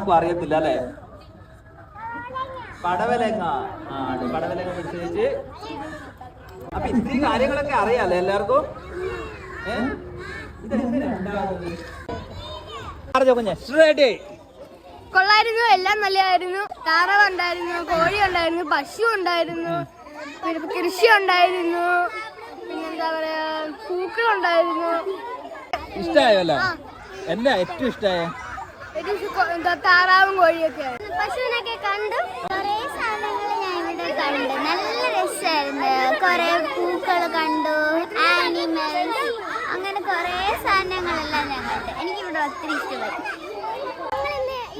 ആർക്കും അറിയത്തില്ല അല്ലേ? പടവലങ്ങ. പടവലങ്ങ പിടിച്ചു വെച്ച്. അപ്പൊ ഇത്തിരി കാര്യങ്ങളൊക്കെ അറിയാലേ എല്ലാവർക്കും? കൊള്ളായിരുന്നു, എല്ലാം നല്ലതായിരുന്നു. താറാവ് ഉണ്ടായിരുന്നു, കോഴി ഉണ്ടായിരുന്നു, പശു ഉണ്ടായിരുന്നു, കൃഷി ഉണ്ടായിരുന്നു, പിന്നെന്താ പറയാ പൂക്കളുണ്ടായിരുന്നു. ഇഷ്ടായല്ലോ? എന്താ ഏറ്റവും ഇഷ്ടായ? താറാവും കോഴിയൊക്കെ. പശുവിനൊക്കെ കണ്ടു, കൊറേ സാധനങ്ങൾ ഞാൻ ഇവിടെ കണ്ടു. നല്ല രസമായിരുന്നു. കൊറേ പൂക്കൾ കണ്ടു, ആനിമൽസ്, അങ്ങനെ കൊറേ സാധനങ്ങളെല്ലാം ഞാൻ കണ്ടു. എനിക്കിവിടെ ഒത്തിരി ഇഷ്ടമായി.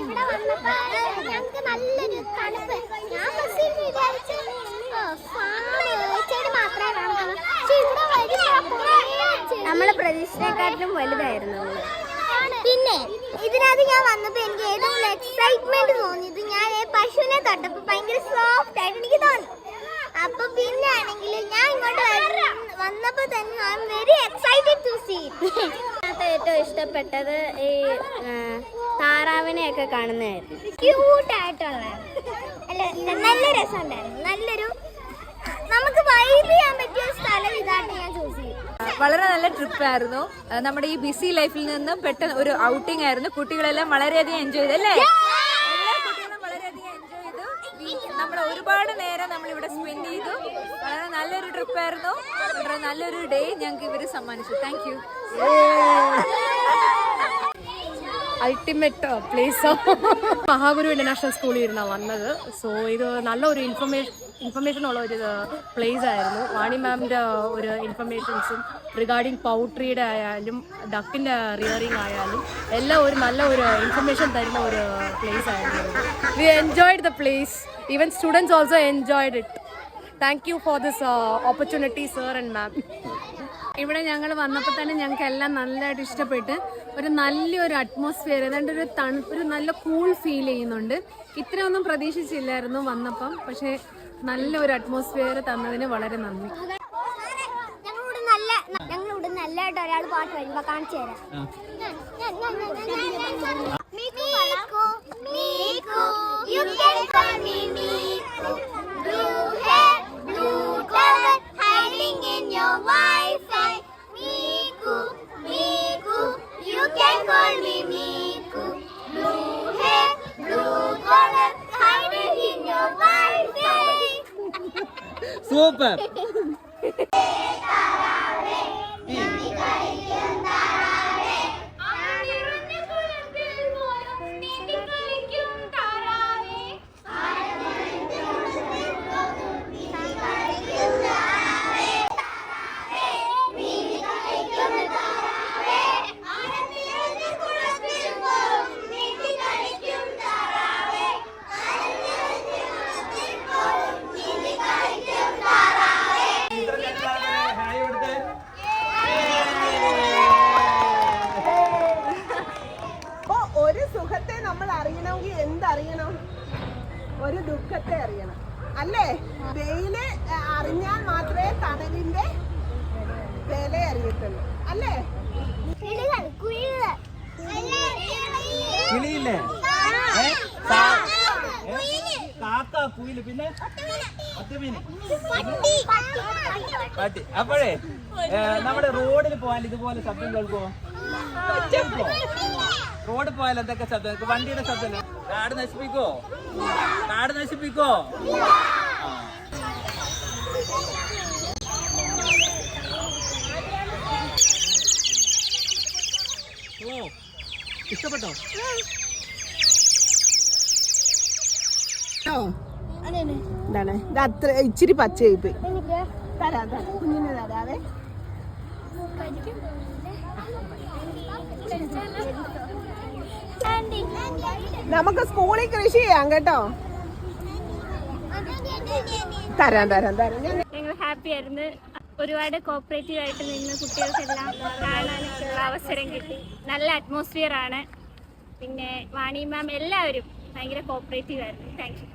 ഇവിടെ വന്നപ്പോ ഞങ്ങൾക്ക് നല്ലൊരു തണുപ്പ്. ഞാൻ ബസ്സിൽ വിചാരിച്ചു ചെടി മാത്രമേ കാണുള്ളൂ, പക്ഷെ ഇവിടെ നമ്മളെ പ്രതീക്ഷയെക്കാട്ടിലും വലുതായിരുന്നു. പിന്നെ ഇതിനകത്ത് ഞാൻ വന്നപ്പോ എനിക്ക് ഏറ്റവും എക്സൈറ്റ്മെന്റ് തോന്നിയത് ഞാൻ പശുവിനെ തൊട്ടപ്പോ ഭയങ്കര സോഫ്റ്റ് ആയിട്ട് എനിക്ക് തോന്നി. അപ്പൊ പിന്നെ ആണെങ്കിൽ ഞാൻ ഇങ്ങോട്ട് വന്നപ്പോ തന്നെ I am very excited to see. ഏറ്റവും ഇഷ്ടപ്പെട്ടത് ഈ താറാവിനെയൊക്കെ കാണുന്നതായിരുന്നു. ക്യൂട്ടായിട്ടുള്ള നല്ല രസമുണ്ടായിരുന്നു. നല്ലൊരു നമുക്ക് വൈബ് ചെയ്യാൻ പറ്റിയ സ്ഥലം ഇതായിട്ട് ഞാൻ ചൂസ് ചെയ്യും. വളരെ നല്ല ട്രിപ്പായിരുന്നു. നമ്മുടെ ഈ ബിസി ലൈഫിൽ നിന്നും പെട്ടെന്ന് ഒരു ഔട്ടിംഗ് ആയിരുന്നു. കുട്ടികളെല്ലാം വളരെയധികം എൻജോയ് ചെയ്തു അല്ലേ? എല്ലാ കുട്ടികളും വളരെയധികം എൻജോയ് ചെയ്തു. നമ്മൾ ഒരുപാട് നേരം നമ്മൾ ഇവിടെ സ്പെൻഡ് ചെയ്തു. വളരെ നല്ലൊരു ട്രിപ്പായിരുന്നു. വളരെ നല്ലൊരു ഡേ ഞങ്ങൾക്ക് ഇവർ സമ്മാനിച്ചു. Thank you. Ultimate place Mahaguru international സ്കൂളിൽ ഇരുന്നാണ് വന്നത്. സോ ഇത് നല്ലൊരു ഇൻഫർമേഷൻ ഉള്ള ഒരു പ്ലേസ് ആയിരുന്നു. വാണി മാമിൻ്റെ ഒരു ഇൻഫർമേഷൻസും റിഗാർഡിങ് പൗട്രിയുടെ ആയാലും ഡക്കിൻ്റെ റിയറിങ് ആയാലും എല്ലാം ഒരു നല്ല ഒരു ഇൻഫർമേഷൻ തരുന്ന ഒരു പ്ലേസ് ആയിരുന്നു. We enjoyed the place. Even students also enjoyed it. Thank you for this opportunity sir and ma'am. ഇവിടെ ഞങ്ങൾ വന്നപ്പോൾ തന്നെ ഞങ്ങൾക്ക് എല്ലാം നല്ലതായിട്ട് ഇഷ്ടപ്പെട്ട്. ഒരു നല്ലൊരു അറ്റ്മോസ്ഫിയർ, ഏതാണ്ട് ഒരു ഒരു നല്ല കൂൾ ഫീൽ ചെയ്യുന്നുണ്ട്. ഇത്രയൊന്നും പ്രതീക്ഷിച്ചില്ലായിരുന്നു വന്നപ്പം, പക്ഷേ നല്ലൊരു അറ്റ്മോസ്ഫിയർ തന്നതിന് വളരെ നന്ദി. ഞങ്ങളിവിടെ നല്ലതായിട്ട് ഒരാൾ പാട്ട് വരുമ്പോ കാണിച്ചു തരാം. സൂപ്പർ. ഒരു ദുഃഖത്തെ അറിയണം അല്ലേ? വെയില് അറിഞ്ഞാൽ മാത്രമേ തണലിന്റെ വില അറിയത്തുള്ളൂ അല്ലേ? കിളിയില്ലേ? കാക്ക, കുയില്, പിന്നെ പട്ടി. അപ്പോഴേ നമ്മുടെ റോഡിൽ പോയാൽ ഇതുപോലെ ശബ്ദം കേൾക്കുമോ? റോഡ് പോയാൽ എന്തൊക്കെ ശബ്ദം? വണ്ടിയുടെ ശബ്ദം. കാട് നശിപ്പിക്കോ? ഓ, ഇഷ്ടപ്പെട്ടോ? എന്താണ് ഇത്? അത്ര ഇച്ചിരി പച്ചയായി പോയി. തരാം, കുഞ്ഞിന് തരാവേ. നമുക്ക് സ്കൂളിൽ കൃഷി ചെയ്യാം കേട്ടോ. തരാം. ഞങ്ങൾ ഹാപ്പി ആയിരുന്നു. ഒരുപാട് കോപ്പറേറ്റീവ് ആയിട്ട് നിന്ന് കുട്ടികൾക്കെല്ലാം കാണാനൊക്കെയുള്ള അവസരം കിട്ടി. നല്ല അറ്റ്മോസ്ഫിയർ ആണ്. പിന്നെ വാണി മാം എല്ലാവരും ഭയങ്കര കോപ്പറേറ്റീവ് ആയിരുന്നു. Thank you.